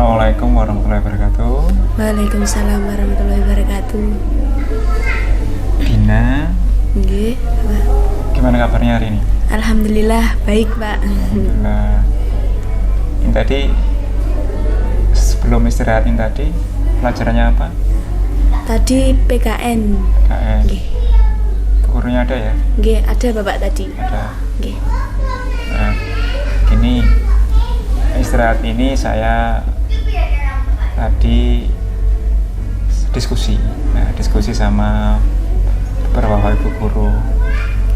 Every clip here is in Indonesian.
Assalamualaikum warahmatullahi wabarakatuh. Waalaikumsalam warahmatullahi wabarakatuh. Dina, Nggih, Pak. gimana kabarnya hari ini? Alhamdulillah baik, Pak. Alhamdulillah. Ini tadi sebelum istirahat ini tadi pelajarannya apa? Tadi PKN. KN. Nggih. Gurunya ada ya? Nggih, ada Bapak tadi. Ada. Nggih. Nah, gini istirahat ini saya tadi diskusi. Nah, diskusi sama beberapa ibu guru.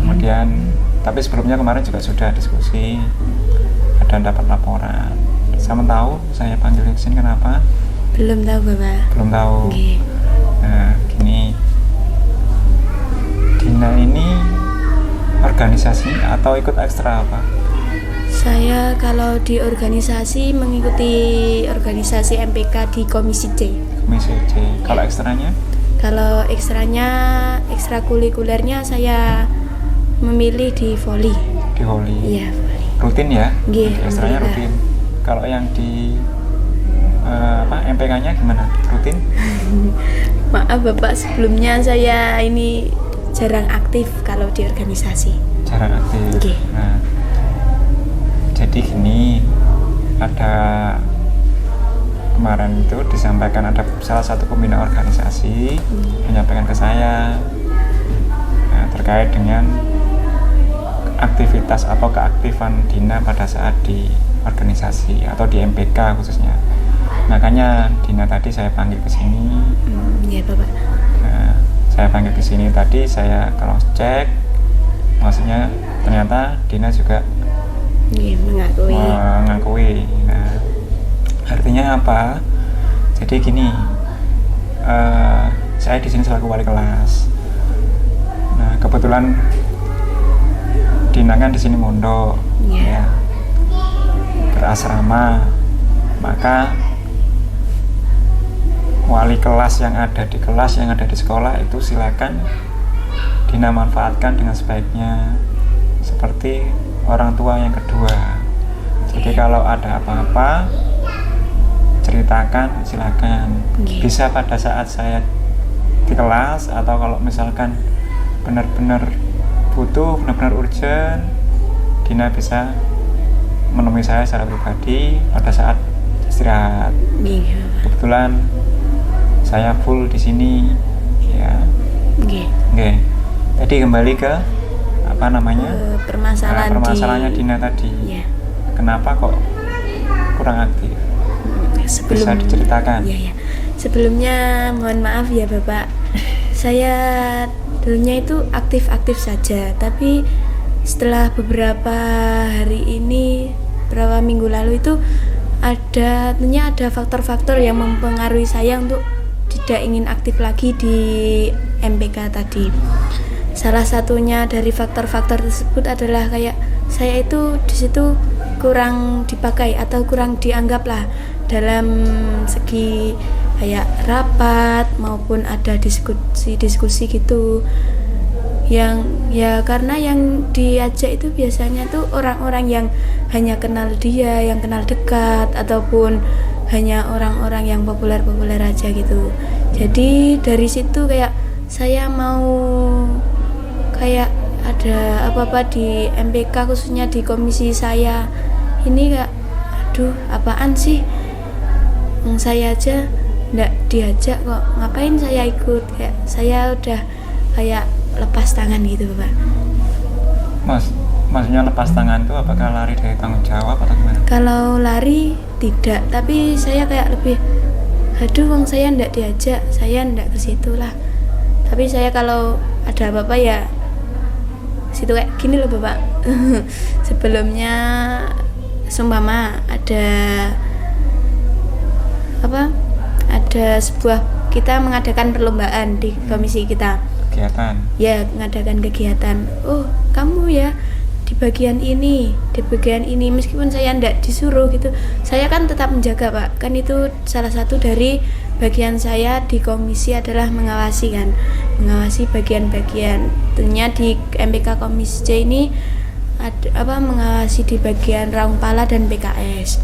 Kemudian, tapi sebelumnya kemarin juga sudah diskusi, ada dapat laporan. Sama tahu saya panggil ke sini kenapa? Belum tahu, Bapak. Belum tahu. Nggih. Nah, gini, Dina ini organisasi atau ikut ekstra apa? Saya kalau di organisasi mengikuti organisasi MPK di Komisi C. Komisi C. Kalau ekstranya? Kalau ekstranya, ekstrakurikulernya saya memilih di voli. Di voli. Iya, voli. Rutin ya? Nggih, Ekstranya alhamdulillah. rutin. Kalau yang di MPK-nya gimana? Rutin? Maaf Bapak, sebelumnya saya ini jarang aktif kalau di organisasi. Jarang aktif. Nggih. Nah, jadi gini, ada kemarin itu disampaikan ada salah satu pembina organisasi menyampaikan ke saya terkait dengan aktivitas atau keaktifan Dina pada saat di organisasi atau di MPK khususnya. Makanya Dina tadi saya panggil ke sini. Iya Bapak. Nah, saya panggil ke sini tadi saya cross check, maksudnya ternyata Dina juga Iya, mengakui. Nah, artinya apa? Jadi gini, saya di sini selaku wali kelas. Nah, kebetulan Dina kan di sini mondok, Iya. ya, berasrama, maka wali kelas yang ada di kelas, yang ada di sekolah itu silakan Dina manfaatkan dengan sebaiknya seperti orang tua yang kedua. Jadi kalau ada apa-apa ceritakan, silakan. Bisa pada saat saya di kelas atau kalau misalkan benar-benar butuh, benar-benar urgent, Dina bisa menemui saya secara pribadi pada saat istirahat. Iya. Kebetulan saya full di sini, ya. Nggih. Oke. Tadi kembali ke apa namanya? Permasalahannya Dina tadi. Iya. Kenapa kok kurang aktif? Bisa diceritakan? Iya, ya. Sebelumnya mohon maaf ya Bapak. Saya dulunya itu aktif-aktif saja, tapi setelah beberapa hari ini, beberapa minggu lalu itu tentunya ada faktor-faktor yang mempengaruhi saya untuk tidak ingin aktif lagi di MPK tadi. Salah satunya dari faktor-faktor tersebut adalah kayak saya itu di situ kurang dipakai atau kurang dianggap lah dalam segi kayak rapat maupun ada diskusi gitu. Yang ya karena yang diajak itu biasanya tuh orang-orang yang hanya kenal dia, yang kenal dekat ataupun hanya orang-orang yang populer-populer aja gitu. Jadi dari situ kayak saya mau kayak ada apa-apa di MPK khususnya di komisi saya ini kayak aduh apaan sih, saya aja nggak diajak kok, ngapain saya ikut, kayak saya udah kayak lepas tangan gitu Bapak. Maksudnya lepas tangan itu apakah lari dari tanggung jawab atau gimana? Kalau lari tidak, tapi saya kayak lebih aduh wong saya nggak diajak, saya nggak ke situ lah. Tapi saya kalau ada apa-apa ya situ kayak gini loh Bapak. Sebelumnya seumpama ada sebuah kita mengadakan perlombaan di komisi kita. Kegiatan. Ya, mengadakan kegiatan. Oh, kamu ya di bagian ini, meskipun saya ndak disuruh gitu. Saya kan tetap menjaga, Pak. Kan itu salah satu dari bagian saya di komisi adalah mengawasi bagian-bagian. Tentunya di MPK Komisi C ini mengawasi di bagian Raung Pala dan PKS.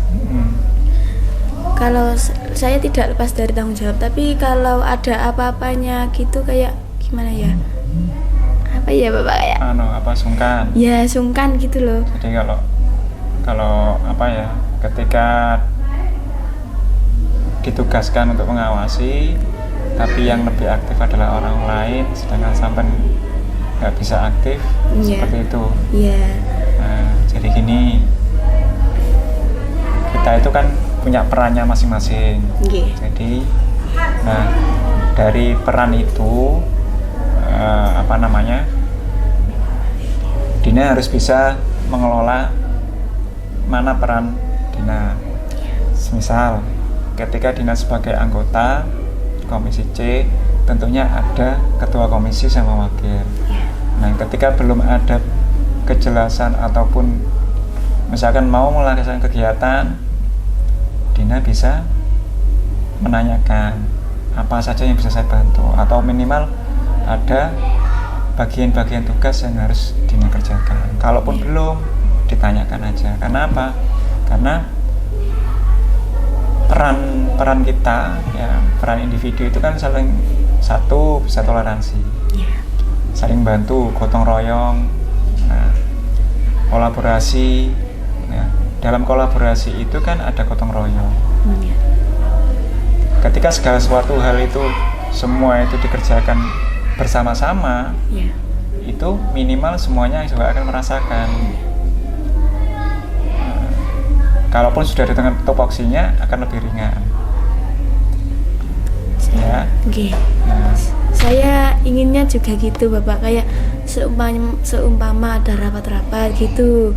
kalau saya tidak lepas dari tanggung jawab, tapi kalau ada apa-apanya gitu kayak gimana ya? Apa ya Bapak kayak? Sungkan. Ya sungkan gitu loh. Jadi kalau ketika ditugaskan untuk mengawasi, tapi yang lebih aktif adalah orang lain, sedangkan sampai nggak bisa aktif, seperti itu. Iya. Nah, jadi gini, kita itu kan punya perannya masing-masing. Jadi, nah dari peran itu Dina harus bisa mengelola mana peran Dina. Misal, ketika Dina sebagai anggota komisi C, tentunya ada ketua komisi sama wakil. Nah, ketika belum ada kejelasan ataupun misalkan mau melaksanakan kegiatan, Dina bisa menanyakan apa saja yang bisa saya bantu, atau minimal ada bagian-bagian tugas yang harus Dina kerjakan. Kalaupun belum, ditanyakan aja. Karena apa? Karena peran kita, ya, peran individu itu kan saling bisa toleransi, saling bantu, gotong royong, kolaborasi. Nah, dalam kolaborasi itu kan ada gotong royong. Ketika segala suatu hal itu semua itu dikerjakan bersama-sama, itu minimal semuanya juga akan merasakan. Kalaupun sudah di tengah topoksinya akan lebih ringan. Ya. Nah. Saya inginnya juga gitu Bapak, kayak seumpama ada rapat-rapat gitu,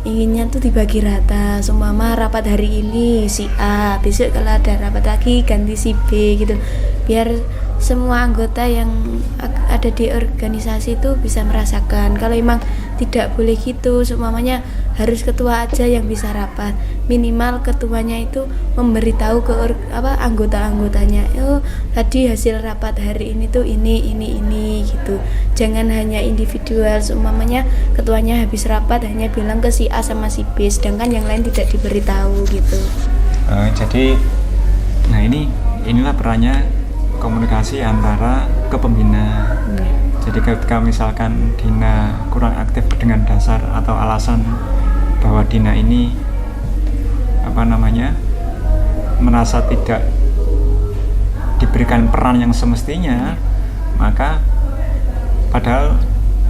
inginnya tuh dibagi rata. Seumpama rapat hari ini si A, besok kalau ada rapat lagi ganti si B gitu, biar semua anggota yang ada di organisasi itu bisa merasakan. Kalau emang tidak boleh gitu, seumpamanya harus ketua aja yang bisa rapat, minimal ketuanya itu memberitahu ke anggota-anggotanya, oh tadi hasil rapat hari ini tuh ini gitu. Jangan hanya individual, seumpamanya ketuanya habis rapat hanya bilang ke si A sama si B, sedangkan yang lain tidak diberitahu gitu. Jadi inilah perannya komunikasi antara kepembina. Jadi ketika misalkan Dina kurang aktif dengan dasar atau alasan bahwa Dina ini merasa tidak diberikan peran yang semestinya, maka padahal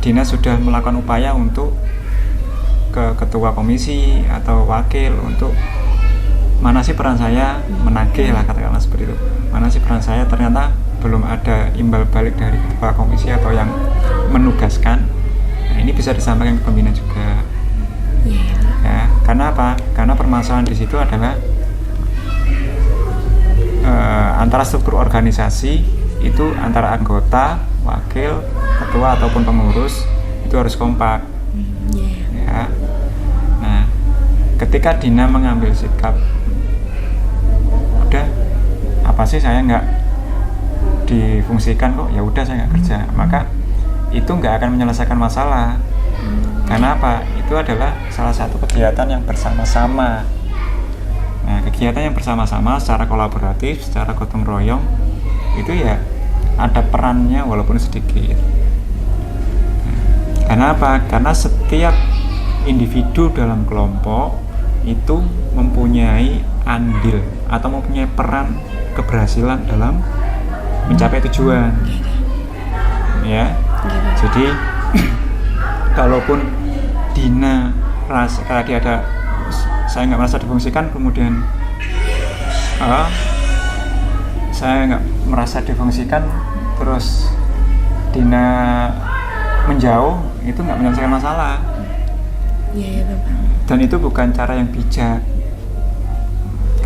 Dina sudah melakukan upaya untuk ke ketua komisi atau wakil untuk mana sih peran saya, menagih lah katakanlah seperti itu, mana sih peran saya, ternyata belum ada imbal balik dari ketua komisi atau yang menugaskan. Nah, ini bisa disampaikan ke pembina juga. Ya, karena apa? Karena permasalahan di situ adalah antara struktur organisasi itu, antara anggota, wakil, ketua ataupun pengurus itu harus kompak. Ya. Nah, ketika Dina mengambil sikap, udah apa sih saya nggak difungsikan kok, ya udah saya nggak kerja, maka itu nggak akan menyelesaikan masalah. Karena apa? Itu adalah salah satu kegiatan yang bersama-sama. Nah, kegiatan yang bersama-sama secara kolaboratif, secara gotong royong, itu ya ada perannya walaupun sedikit. Karena apa? Karena setiap individu dalam kelompok itu mempunyai andil atau mempunyai peran keberhasilan dalam mencapai tujuan. Ya. Jadi kalaupun Dina lagi ada saya nggak merasa difungsikan, kemudian saya nggak merasa difungsikan, terus Dina menjauh, itu nggak menyelesaikan masalah. Iya Bapak. Dan itu bukan cara yang bijak.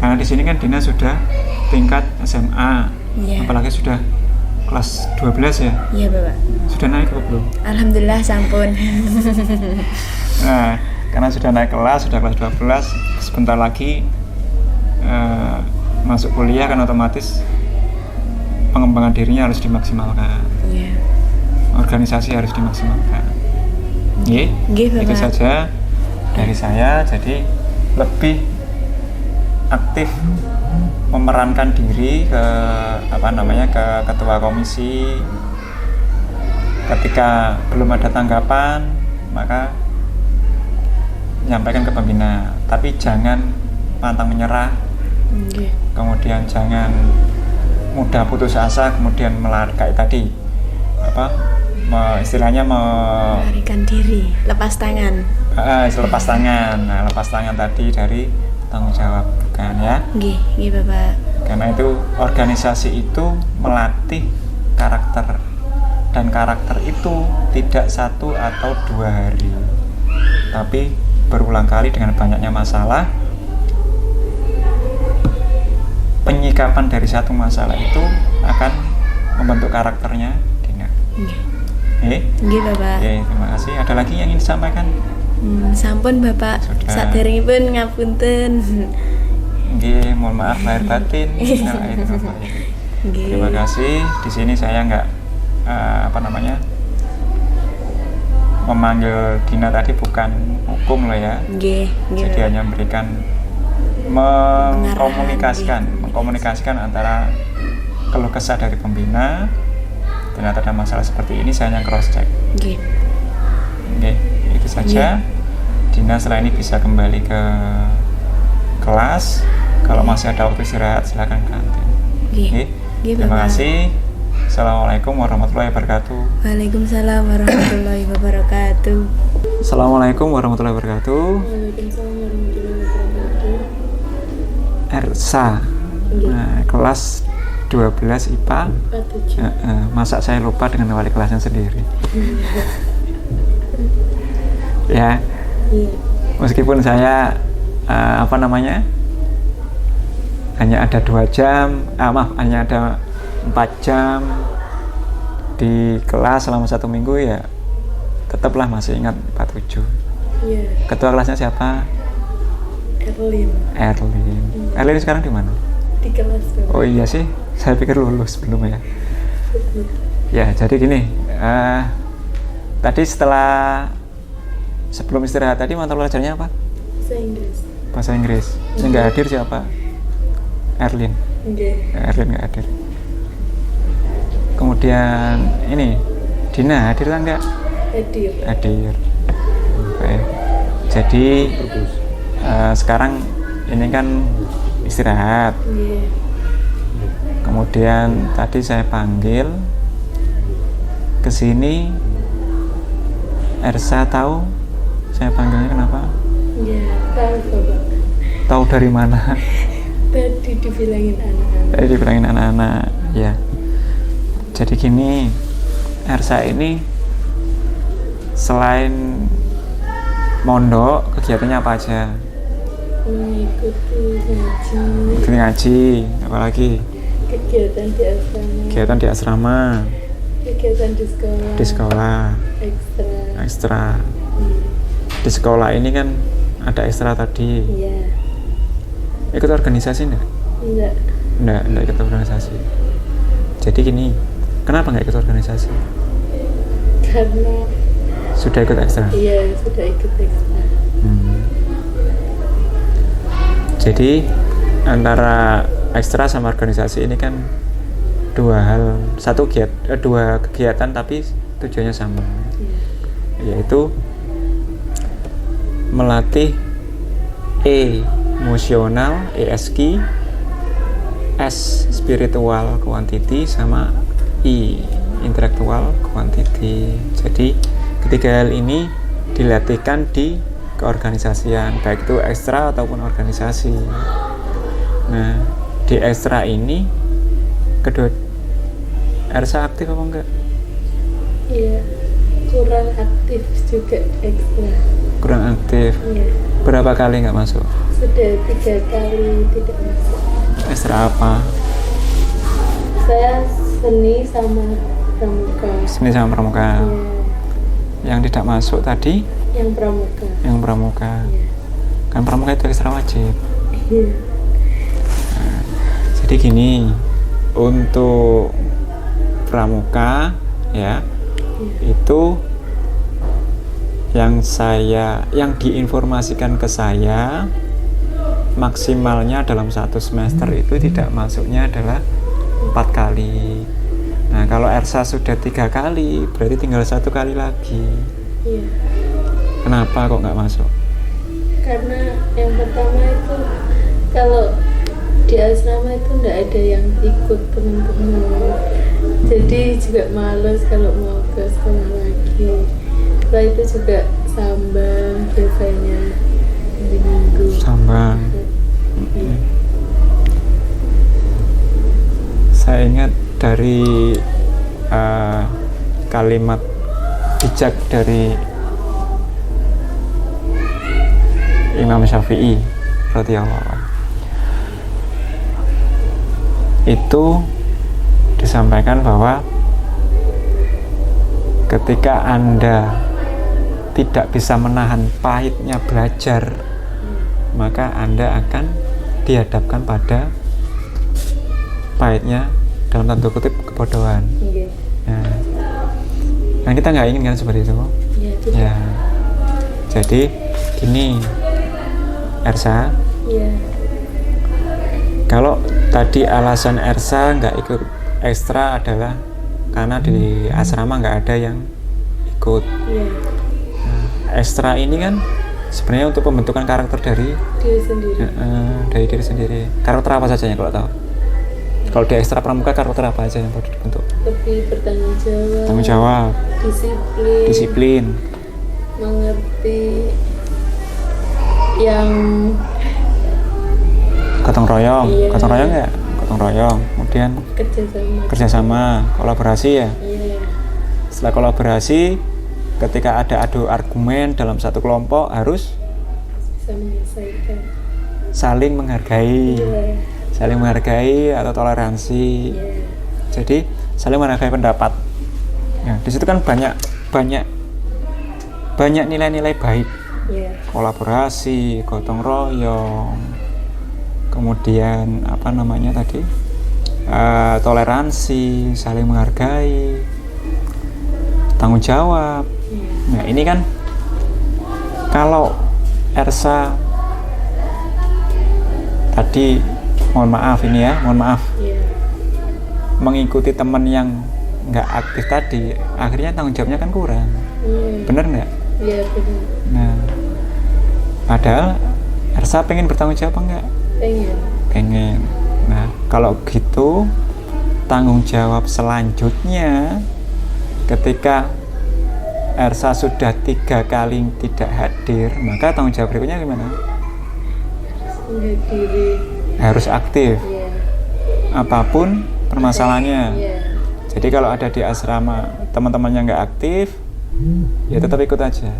Karena di sini kan Dina sudah tingkat SMA, apalagi sudah kelas 12 ya? Iya Bapak. Sudah naik apa belum? Alhamdulillah sampun. Nah, karena sudah naik kelas, sudah kelas 12, sebentar lagi masuk kuliah kan otomatis pengembangan dirinya harus dimaksimalkan. Organisasi harus dimaksimalkan. Itu saja dari saya. Jadi lebih aktif memerankan diri ke ke ketua komisi. Ketika belum ada tanggapan, maka menyampaikan ke pembina, tapi jangan pantang menyerah. Kemudian jangan mudah putus asa, kemudian kayak tadi istilahnya melarikan diri, lepas tangan. Lepas tangan. Nah, lepas tangan tadi dari tanggung jawab, bukan ya? Nggih, Bapak. Karena itu organisasi itu melatih karakter, dan karakter itu tidak 1 atau 2 hari, tapi berulang kali dengan banyaknya masalah. Penyikapan dari satu masalah itu akan membentuk karakternya Dina. Nggih, Bapak. Terima kasih. Ada lagi yang ingin disampaikan? Sampun Bapak. Saderengipun ngapunten. Nggih, mohon maaf lahir batin. Terima kasih. Di sini saya nggak memanggil Dina mengatakan tadi bukan hukum loh ya. Jadi hanya memberikan mengkomunikasikan antara keluh kesah dari pembina. Ternyata ada masalah seperti ini, saya hanya cross check. Itu saja. Dina setelah ini bisa kembali ke kelas. Kalau masih ada waktu istirahat silakan ke kantin. Terima kasih. Assalamualaikum warahmatullahi wabarakatuh. Waalaikumsalam warahmatullahi wabarakatuh. Assalamualaikum warahmatullahi wabarakatuh. Waalaikumsalam warahmatullahi wabarakatuh. Ersa, kelas 12 IPA. Masa saya lupa dengan wali kelasnya sendiri. Ya, meskipun saya hanya ada 2 jam, hanya ada 4 jam di kelas selama 1 minggu, ya tetaplah masih ingat 47. Ketua kelasnya siapa? Erlin sekarang di mana? Di kelas. Oh iya sih, saya pikir lulus belum ya. Ya, jadi gini, tadi sebelum istirahat tadi mata pelajarannya apa? Bahasa Inggris. Yang nggak hadir siapa? Erlin. Erlin nggak hadir. Kemudian ini Dina hadir kan nggak? Hadir. Oke. Jadi sekarang ini kan istirahat. Kemudian tadi saya panggil ke sini. Ersa tahu saya panggilnya kenapa? Tahu. Tahu dari mana? Tadi dibilangin anak-anak. Ya. Jadi gini, Ersa ini selain mondok, kegiatannya apa aja? Mengikuti ngaji, apalagi? Kegiatan di asrama. Kegiatan di sekolah. Ekstra. Di sekolah ini kan ada ekstra tadi. Iya. Ikut organisasi enggak? Enggak ikut organisasi. Jadi gini, kenapa enggak ikut organisasi? Karena sudah ikut ekstra. Iya, sudah ikut ekstra. Jadi antara ekstra sama organisasi ini kan dua kegiatan tapi tujuannya sama. Yaitu melatih emosional, ESQ, S spiritual quantity, sama I intellectual quantity. Jadi ketiga hal ini dilatihkan di keorganisasian, baik itu ekstra ataupun organisasi. Nah, di ekstra ini kedua Ersa aktif apa enggak? Iya, kurang aktif juga ekstra. Kurang aktif. Iya. Berapa kali nggak masuk? Sudah 3 kali tidak masuk. Ekstra apa? Saya seni sama pramuka. Seni sama pramuka. Iya. Yang tidak masuk tadi? Yang pramuka. Iya. Kan pramuka itu ekstra wajib. Iya. Nah, jadi gini, untuk pramuka ya, itu yang diinformasikan ke saya maksimalnya dalam satu semester itu tidak masuknya adalah 4 kali. Nah kalau Ersa sudah 3 kali, berarti tinggal 1 kali lagi. Iya. Kenapa kok nggak masuk? Karena yang pertama itu kalau di asrama itu nggak ada yang ikut teman-teman, jadi juga males kalau mau ke sekolah lagi. Setelah itu juga sambang biasanya di minggu. Sambang. Saya ingat dari kalimat bijak dari Imam Syafi'i radhiyallahu anhu. Itu disampaikan bahwa ketika Anda tidak bisa menahan pahitnya belajar, maka Anda akan dihadapkan pada pahitnya dalam tanda kutip kebodohan. Nah kita nggak ingin kan seperti itu. Ya. Jadi gini Ersa, kalau tadi alasan Ersa nggak ikut ekstra adalah karena di asrama nggak ada yang ikut. Nah, ekstra ini kan sebenarnya untuk pembentukan karakter dari diri sendiri. Dari diri sendiri. Karakter apa saja yang kalau tahu? Kalau di ekstra pramuka karakter apa aja yang perlu dibentuk? Lebih bertanggung jawab. Tanggung jawab. Disiplin. Mengerti yang gotong royong. Gotong royong ya? Gotong royong. Kemudian kerjasama, kolaborasi ya. Setelah kolaborasi, ketika ada adu argumen dalam satu kelompok harus bisa menyelesaikan. Saling menghargai. Saling menghargai atau toleransi. Jadi saling menghargai pendapat. Ya, di situ kan banyak nilai-nilai baik. Kolaborasi, gotong royong, kemudian apa namanya tadi, toleransi, saling menghargai, tanggung jawab. Nah ini kan kalau Ersa tadi mohon maaf mengikuti teman yang nggak aktif tadi, akhirnya tanggung jawabnya kan kurang. Bener nggak? Iya benar. Nah padahal Ersa pengen bertanggung jawab enggak? Pengen. Nah kalau gitu tanggung jawab selanjutnya ketika Ersa sudah 3 kali tidak hadir, maka tanggung jawab berikutnya gimana? Harus aktif. Apapun permasalahannya. Jadi kalau ada di asrama teman-temannya nggak aktif, ya tetap ikut aja.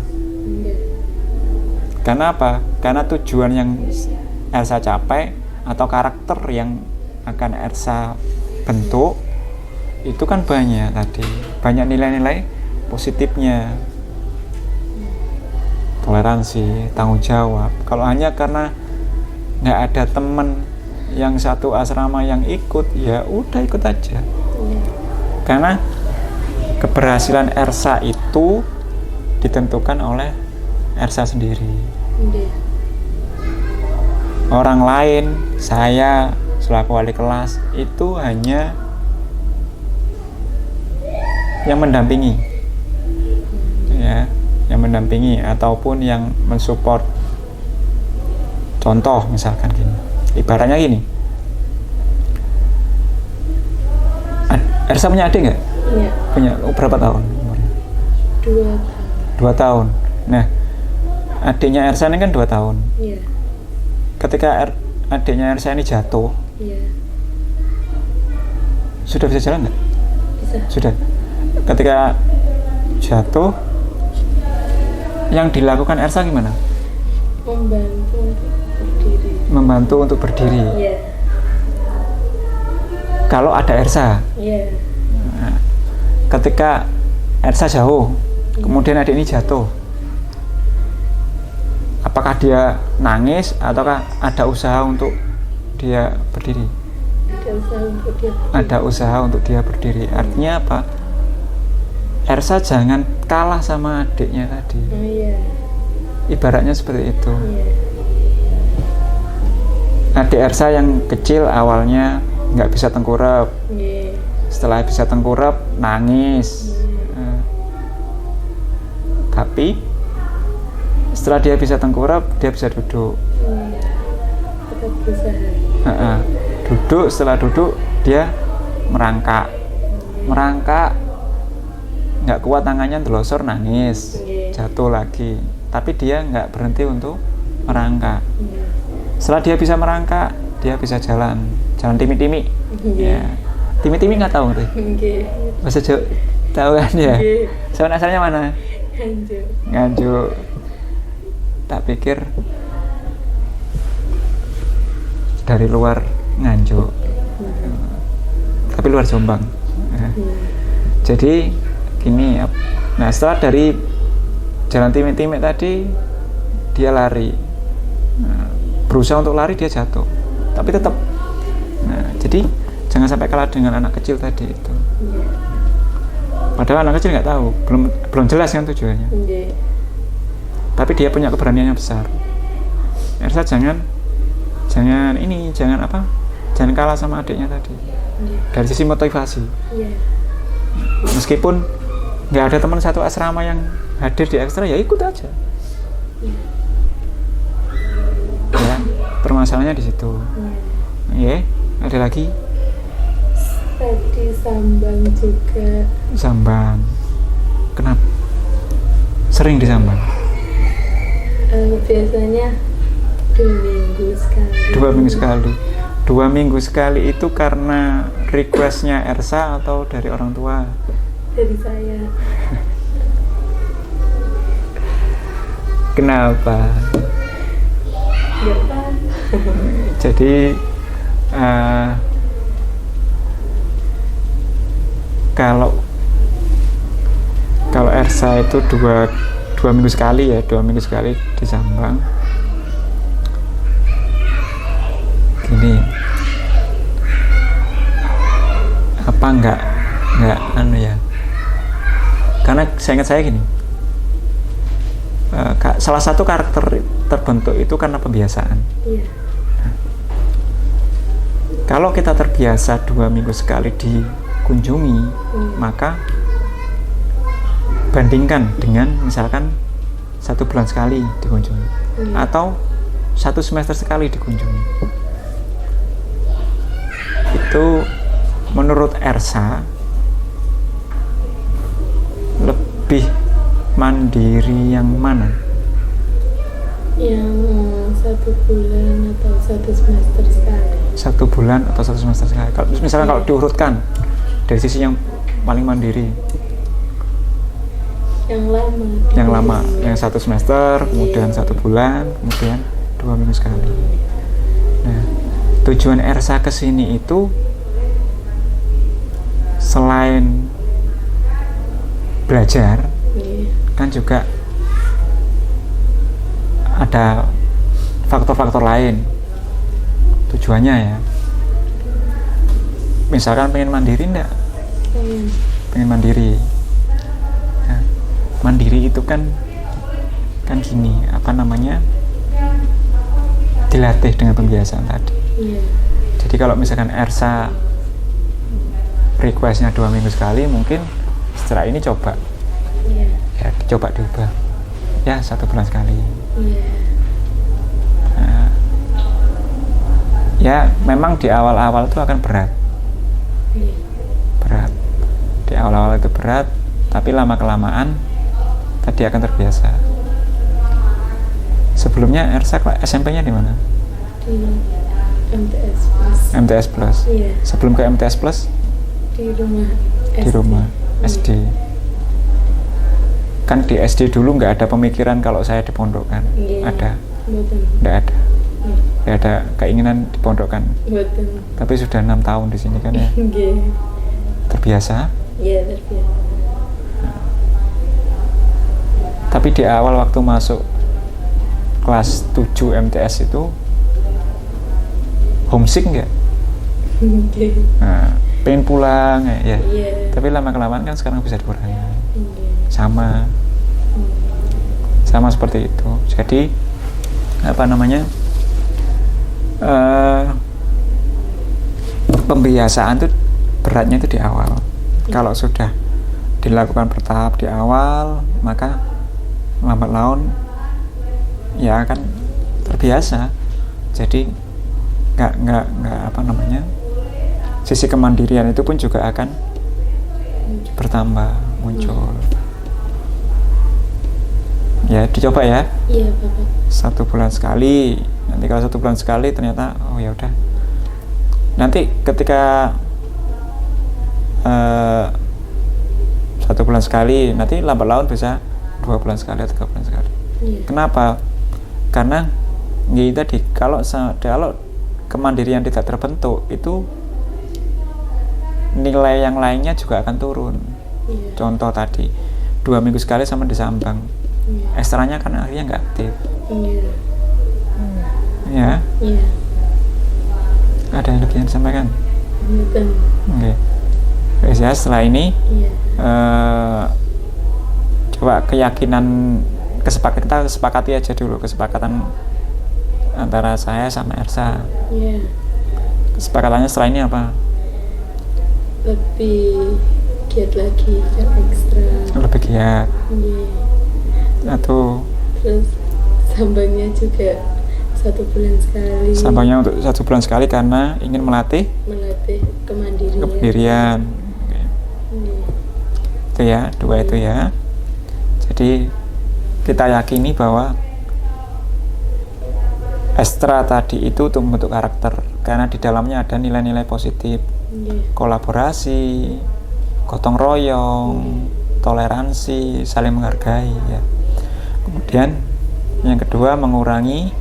Karena apa? Karena tujuan yang Ersa capai atau karakter yang akan Ersa bentuk itu kan banyak tadi, banyak nilai-nilai positifnya, toleransi, tanggung jawab. Kalau hanya karena nggak ada teman yang satu asrama yang ikut, ya udah ikut aja. Karena keberhasilan Ersa itu ditentukan oleh Ersa sendiri. Orang lain, saya selaku wali kelas itu hanya yang mendampingi, ya, yang mendampingi ataupun yang mensupport. Contoh misalkan gini, ibaratnya gini, Ersa punya adik nggak? Iya. Punya. Berapa tahun umurnya? 2 tahun. Nah, adiknya Ersa ini kan 2 tahun. Iya. Ketika adiknya Ersa ini jatuh, sudah bisa jalan nggak? Bisa. Sudah. Ketika jatuh, yang dilakukan Ersa gimana? Membantu untuk berdiri. Iya. Kalau ada Ersa. Iya. Nah, ketika Ersa jauh, kemudian adik ini jatuh, apakah dia nangis ataukah ada usaha untuk dia berdiri? Ada usaha untuk dia berdiri. Artinya apa? Ersa jangan kalah sama adiknya tadi. Ibaratnya seperti itu. adik Ersa yang kecil awalnya nggak bisa tengkurap. Setelah bisa tengkurap nangis. Tapi setelah dia bisa tengkurap dia bisa duduk. Tetap berusaha. Duduk, setelah duduk dia merangkak, nggak kuat tangannya telosor nangis, jatuh lagi. Tapi dia nggak berhenti untuk merangkak. Setelah dia bisa merangkak, dia bisa jalan timi-timi. Ya, timi-timi nggak tahu tuh. Bahasa Jawa tahu kan ya? Soal asalnya mana? Nganjuk. Tak pikir dari luar Nganjuk, tapi luar Jombang. Jadi gini, nah setelah dari jalan timi-timi tadi dia lari, berusaha untuk lari dia jatuh, tapi tetap. Nah jadi jangan sampai kalah dengan anak kecil tadi itu. Padahal anak kecil nggak tahu, belum jelas kan tujuannya. Tapi dia punya keberanian yang besar. Ersa jangan kalah sama adiknya tadi. Dari sisi motivasi. Meskipun nggak ada teman satu asrama yang hadir di ekstra, ya ikut aja. Ya, permasalahannya di situ. Ya, ada lagi. Tadi Sambang juga. Sambang. Kenapa? Sering di Sambang? Biasanya 2 minggu sekali. 2 minggu sekali itu karena requestnya Ersa atau dari orang tua? Dari saya. Kenapa? Nggak tahu. Jadi kalau Ersa itu dua minggu sekali ya, 2 minggu sekali di Sambang. Gini, apa enggak ya? Karena saya ingat saya gini, salah satu karakter terbentuk itu karena pembiasaan. Kalau kita terbiasa 2 minggu sekali dikunjungi, maka bandingkan dengan misalkan 1 bulan sekali dikunjungi, atau 1 semester sekali dikunjungi. Itu menurut Ersa lebih mandiri yang mana? Yang 1 bulan atau 1 semester sekali. 1 bulan atau 1 semester sekali. Kalau misalnya kalau diurutkan dari sisi yang paling mandiri, yang lama, yang 1 semester, kemudian 1 bulan, kemudian 2 minggu sekali. Nah, tujuan Ersa kesini itu selain belajar, kan juga ada faktor-faktor lain tujuannya ya. Misalkan pengen mandiri enggak? Pengen mandiri. Nah, mandiri itu kan gini, dilatih dengan pembiasaan tadi. Jadi kalau misalkan Ersa requestnya 2 minggu sekali, mungkin setelah ini coba diubah ya 1 bulan sekali. Nah, ya memang di awal-awal itu akan berat. Di awal-awal itu berat, tapi lama-kelamaan tadi akan terbiasa. Sebelumnya Ersa SMP-nya di mana? Di MTS Plus. MTS Plus. Sebelum ke MTS Plus? Di rumah SD. Kan di SD dulu nggak ada pemikiran kalau saya dipondokkan. Ada? Nggak ada. Nggak ada keinginan dipondokkan. Tapi sudah 6 tahun di sini kan ya. Terbiasa? Iya, terbiasa. Tapi di awal waktu masuk kelas 7 MTS itu homesick nggak? Nah, pengen pulang ya. Tapi lama-kelamaan kan sekarang bisa dikurangi. Sama seperti itu. Jadi Pembiasaan tuh beratnya itu di awal. Kalau sudah dilakukan bertahap di awal, maka lambat laun ya akan terbiasa. Jadi nggak apa namanya, sisi kemandirian itu pun juga akan bertambah, muncul. Ya dicoba ya. Iya Bapak. 1 bulan sekali. Nanti kalau 1 bulan sekali ternyata oh ya udah. Nanti ketika 1 bulan sekali, nanti lambat laun bisa 2 bulan sekali atau 3 bulan sekali. Iya. Kenapa? Karena ya tadi kalau kemandirian tidak terbentuk, itu nilai yang lainnya juga akan turun. Iya. Contoh tadi 2 minggu sekali sama disambang, ekstranya kan akhirnya nggak aktif. Iya. Ya, Iya. ada yang lebih yang disampaikan? Bukan. Oke. Ya, setelah ini Iya. coba keyakinan kita sepakati aja dulu, kesepakatan antara saya sama Ersa. Iya. Kesepakatannya setelah ini apa? Lebih giat lagi, yang ekstra. Lebih giat. Iya. Atau Terus sambangnya juga 1 bulan sekali. sambangnya untuk 1 bulan sekali karena ingin melatih kemandirian. Oke. Iya. Itu ya, 2 itu ya. Jadi kita yakini bahwa ekstra tadi itu untuk membentuk karakter, karena di dalamnya ada nilai-nilai positif, kolaborasi, gotong royong, toleransi, saling menghargai ya. Kemudian yang kedua, mengurangi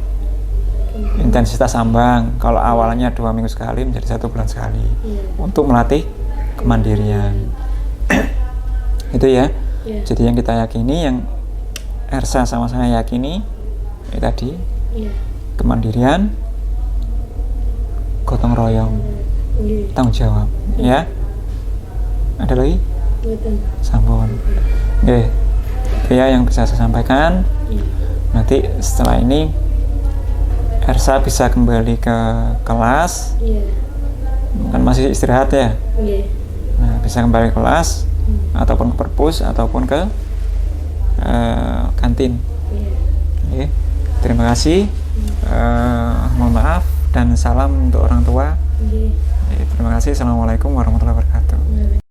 intensitas sambang. Kalau awalnya 2 minggu sekali menjadi 1 bulan sekali, untuk melatih kemandirian. Itu ya. Jadi yang kita yakini, yang Ersa sama saya yakini tadi, kemandirian, gotong royong, tanggung jawab ya. Ada lagi? Sampun. Oke. Itu ya yang bisa saya sampaikan. Nanti setelah ini Ersa bisa kembali ke kelas. Kan masih istirahat ya. Nah, bisa kembali ke kelas, ataupun ke perpus, ataupun ke kantin. Oke. Terima kasih. Mohon maaf dan salam untuk orang tua. Terima kasih. Assalamualaikum warahmatullahi wabarakatuh.